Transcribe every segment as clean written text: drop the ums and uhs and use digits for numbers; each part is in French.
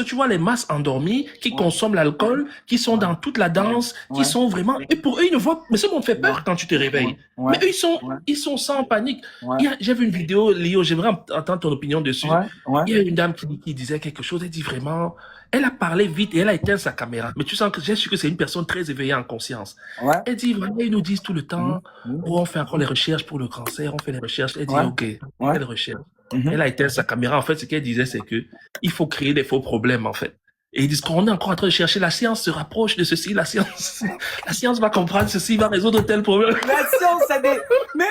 Tu vois les masses endormies qui Ouais, consomment l'alcool, qui sont ouais, dans toute la danse, qui ouais, sont vraiment... Et pour eux, ils ne voient... Mais ce monde fait ouais, peur quand tu te ouais, réveilles. Mais ouais, eux, ouais, ils sont sans panique. ouais, J'ai vu une vidéo, Léo, j'aimerais entendre ton opinion dessus. ouais, ouais, Il y a une dame qui disait quelque chose, elle dit vraiment... Elle a parlé vite et elle a éteint sa caméra. Mais tu sens que j'ai su que c'est une personne très éveillée en conscience. ouais, Elle dit, voilà, ils nous disent tout le mhm, temps, mhm, oh, on fait encore les recherches pour le cancer, on fait les recherches. Elle dit, ouais, OK, ouais, quelle recherche? mhm. Elle a éteint sa caméra. En fait, ce qu'elle disait, c'est que il faut créer des faux problèmes, en fait. Et ils disent qu'on est encore en train de chercher, la science se rapproche de ceci, la science, la science va comprendre ceci, va résoudre tel problème. La science a des... Mais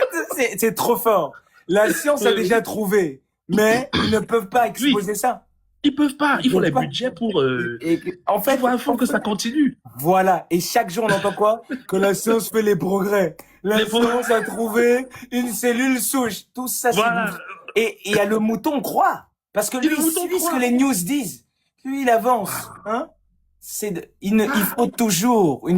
c'est trop fort. La science a déjà trouvé, mais ils ne peuvent pas Oui, exposer ça. ils peuvent pas, Ils il faut peuvent les pas. budgets pour, En tu fait, vois, il faut que ça continue. voilà. Et chaque jour, on entend quoi? Que la science fait les progrès. La Les pauvres, science a trouvé une cellule souche. Tout ça, c'est du... voilà. Et il y a le mouton croit. Parce que Et lui, le il mouton suit ce que croit. les news disent. Lui, il avance. Hein? Il faut toujours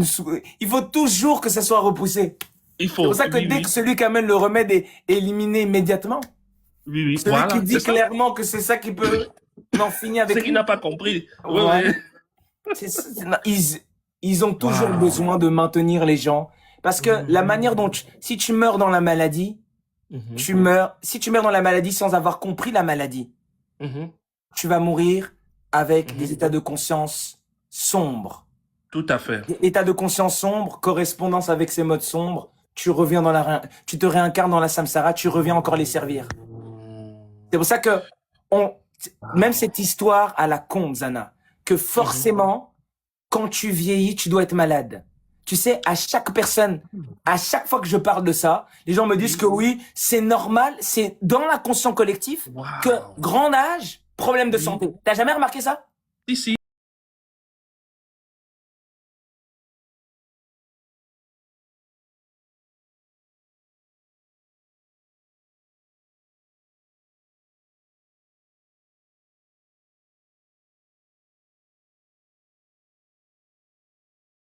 il faut toujours que ça soit repoussé. Il C'est pour faut, ça que oui, dès que oui, celui qui amène le remède est éliminé immédiatement. oui, oui, Celui qui voilà, c'est dit ça. clairement que c'est ça qui peut en finir C'est avec qu'il lui. n'a pas compris. Oui, Ouais. oui. Ils ont toujours Waouh. besoin de maintenir les gens. Parce que la manière dont si tu meurs dans la maladie, Mhm, si tu meurs dans la maladie sans avoir compris la maladie, mhm, tu vas mourir avec des mhm. états de conscience sombres. Tout à fait. État de conscience sombre, correspondance avec ces modes sombres, tu te réincarnes dans la samsara, tu reviens encore les servir. C'est pour ça que on, même cette histoire à la con, Zana, que Mhm. forcément, quand tu vieillis, tu dois être malade. Tu sais, à chaque fois que je parle de ça, les gens me disent Oui. que oui, c'est normal, c'est dans l'inconscient collectif que Waouh. grand âge, problème de Oui. santé. T'as jamais remarqué ça? Si, si.